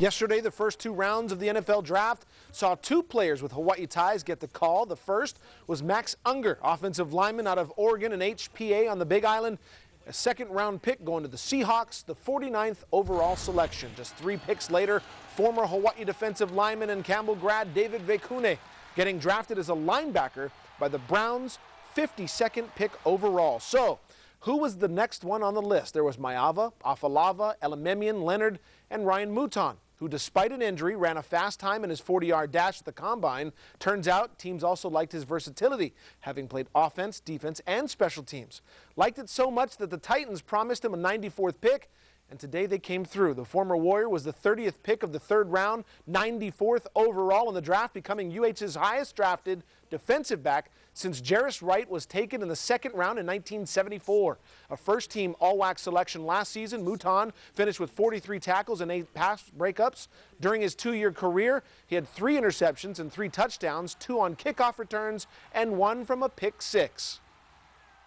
Yesterday, the first two rounds of the NFL draft saw two players with Hawaii ties get the call. The first was Max Unger, offensive lineman out of Oregon and HPA on the Big Island. A second-round pick going to the Seahawks, the 49th overall selection. Just 3 picks later, former Hawaii defensive lineman and Campbell grad David Vekune getting drafted as a linebacker by the Browns, 52nd pick overall. So, who was the next one on the list? There was Maiava, Afalava, Elimemian, Leonard, and Ryan Mouton, who despite an injury ran a fast time in his 40-yard dash at the Combine. Turns out teams also liked his versatility, having played offense, defense, and special teams. Liked it so much that the Titans promised him a 94th pick, and today they came through. The former Warrior was the 30th pick of the 3rd round, 94th overall in the draft, becoming UH's highest drafted defensive back since Jarris Wright was taken in the 2nd round in 1974. A first-team all-WAC selection last season, Mouton finished with 43 tackles and 8 pass breakups. During his 2-year career, he had 3 interceptions and 3 touchdowns, 2 on kickoff returns, and 1 from a pick 6.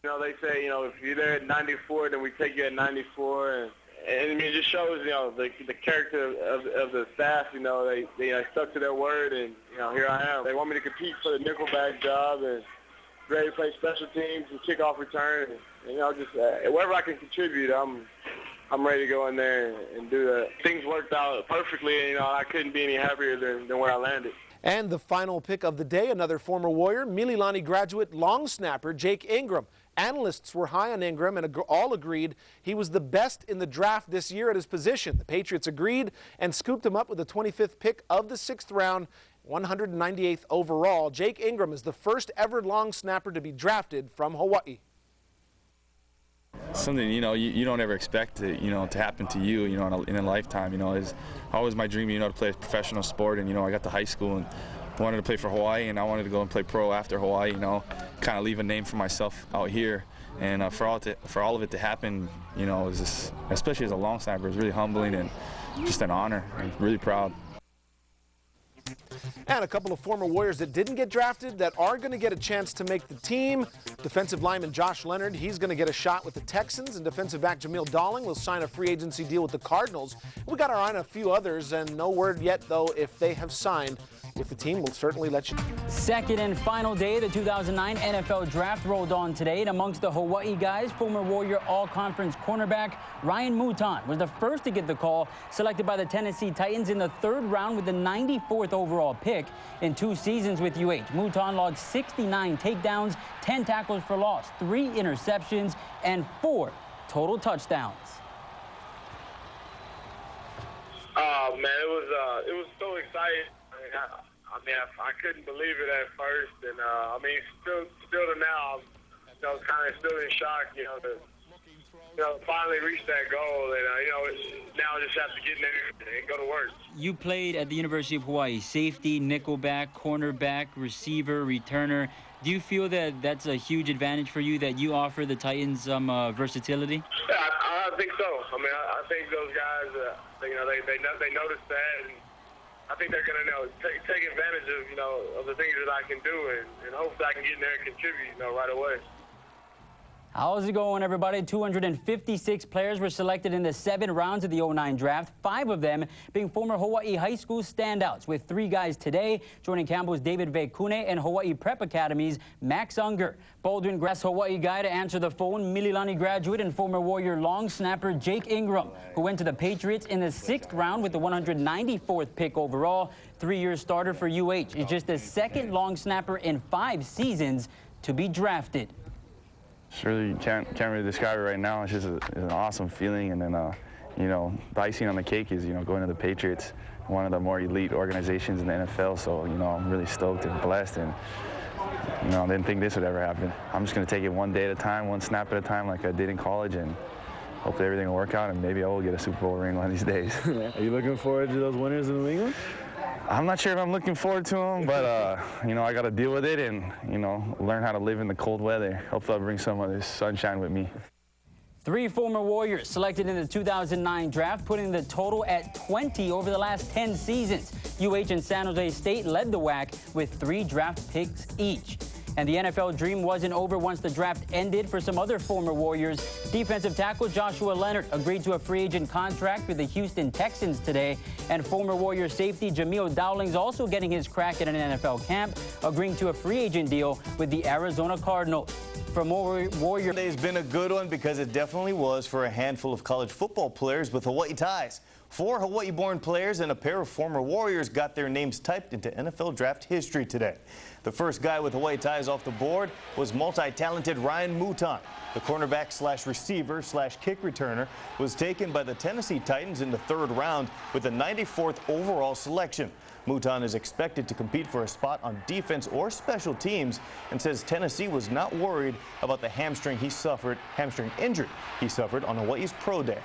You know, they say, if you're there at 94, then we take you at 94, and I mean, it just shows, the character of the staff. They stuck to their word, and here I am. They want me to compete for the nickelback job and ready to play special teams and kickoff return. And, just wherever I can contribute, I'm ready to go in there and do that. Things worked out perfectly, and I couldn't be any happier than where I landed. And the final pick of the day, another former Warrior, Mililani graduate long snapper Jake Ingram. Analysts were high on Ingram and all agreed he was the best in the draft this year at his position. The Patriots agreed and scooped him up with the 25th pick of the 6th round, 198th overall. Jake Ingram is the first ever long snapper to be drafted from Hawaii. Something you don't ever expect to happen to you in a lifetime. Is always my dream to play a professional sport, and I got to high school and wanted to play for Hawaii, and I wanted to go and play pro after Hawaii. Kind of leave a name for myself out here, and for all of it to happen, is just, especially as a long snapper, is really humbling and just an honor. I'm really proud. And a couple of former Warriors that didn't get drafted that are going to get a chance to make the team. Defensive lineman Josh Leonard, he's going to get a shot with the Texans, and defensive back Jameel Dowling will sign a free agency deal with the Cardinals. We got our eye on a few others, and no word yet, though, if they have signed with the team. We'll certainly let you know. Second and final day of the 2009 NFL Draft rolled on today, and amongst the Hawaii guys, former Warrior All-Conference cornerback Ryan Mouton was the first to get the call, selected by the Tennessee Titans in the 3rd round with the 94th overall pick. In 2 seasons with UH, Mouton logged 69 takedowns, 10 tackles for loss, 3 interceptions, and 4 total touchdowns. Oh man, it was so exciting. I couldn't believe it at first, and still to now, kind of still in shock. Finally reach that goal, and now just have to get in there and go to work. You played at the University of Hawaii, safety, nickelback, cornerback, receiver, returner. Do you feel that that's a huge advantage for you, that you offer the Titans some versatility? Yeah, I think so. I think those guys, they noticed that, and I think they're going to take advantage of the things that I can do, and hopefully I can get in there and contribute right away. How's it going, everybody? 256 players were selected in the 7 rounds of the 09 draft, 5 of them being former Hawaii high school standouts, with 3 guys today. Joining Campbell's David Vekune and Hawaii Prep Academy's Max Unger. Baldwin Grass Hawaii guy to answer the phone, Mililani graduate and former Warrior long snapper Jake Ingram, who went to the Patriots in the 6th round with the 194th pick overall. 3-year starter for UH. Is just the 2nd long snapper in 5 seasons to be drafted. Really can't really describe it right now. It's just an awesome feeling, and then the icing on the cake is going to the Patriots, one of the more elite organizations in the NFL. So I'm really stoked and blessed, and I didn't think this would ever happen. I'm just going to take it one day at a time, one snap at a time, like I did in college, and hopefully everything will work out, and maybe I will get a Super Bowl ring one of these days. Are you looking forward to those winners in New England? I'm not sure if I'm looking forward to them, but I got to deal with it and learn how to live in the cold weather. Hopefully I'll bring some of this sunshine with me. 3 former Warriors selected in the 2009 draft, putting the total at 20 over the last 10 seasons. UH and San Jose State led the WAC with 3 draft picks each. And the NFL dream wasn't over once the draft ended for some other former Warriors. Defensive tackle Josh Leonard agreed to a free agent contract with the Houston Texans today. And former Warriors safety Jameel Dowling also getting his crack at an NFL camp, agreeing to a free agent deal with the Arizona Cardinals. For more Warriors. Today's been a good one because it definitely was for a handful of college football players with Hawaii ties. 4 Hawaii-born players and a pair of former Warriors got their names typed into NFL draft history today. The first guy with Hawaii ties off the board was multi-talented Ryan Mouton. The cornerback/receiver/kick returner was taken by the Tennessee Titans in the 3rd round with the 94th overall selection. Mouton is expected to compete for a spot on defense or special teams and says Tennessee was not worried about the hamstring injury he suffered on Hawaii's pro day.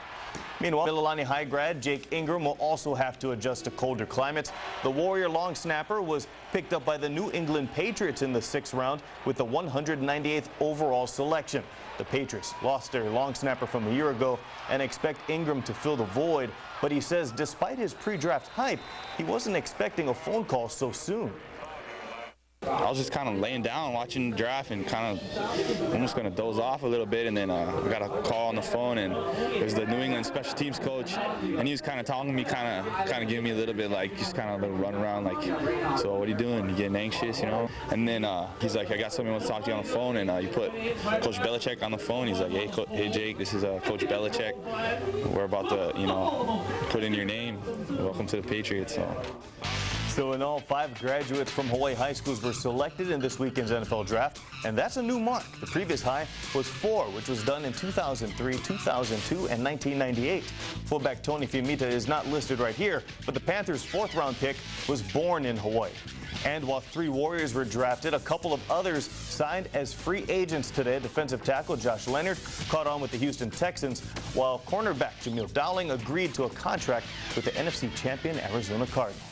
Meanwhile, Mililani High grad Jake Ingram will also have to adjust to colder climates. The Warrior long snapper was picked up by the New England Patriots in the 6th round with the 198th overall selection. The Patriots lost their long snapper from a year ago and expect Ingram to fill the void, but he says despite his pre-draft hype, he wasn't expecting a phone call so soon. I was just kind of laying down watching the draft and kind of almost going to doze off a little bit, and then I got a call on the phone, and it was the New England special teams coach, and he was kind of talking to me, kind of giving me a little bit like just kind of a run around like, so what are you doing? You getting anxious, you know? And then he's like, I got somebody who wants to talk to you on the phone, and he put Coach Belichick on the phone. He's like, hey Jake, this is Coach Belichick. We're about to, you know, put in your name. Welcome to the Patriots. So in all, 5 graduates from Hawaii high schools were selected in this weekend's NFL draft, and that's a new mark. The previous high was 4, which was done in 2003, 2002, and 1998. Fullback Tony Fiamita is not listed right here, but the Panthers' 4th-round pick was born in Hawaii. And while 3 Warriors were drafted, a couple of others signed as free agents today. Defensive tackle Josh Leonard caught on with the Houston Texans, while cornerback Jameel Dowling agreed to a contract with the NFC champion Arizona Cardinals.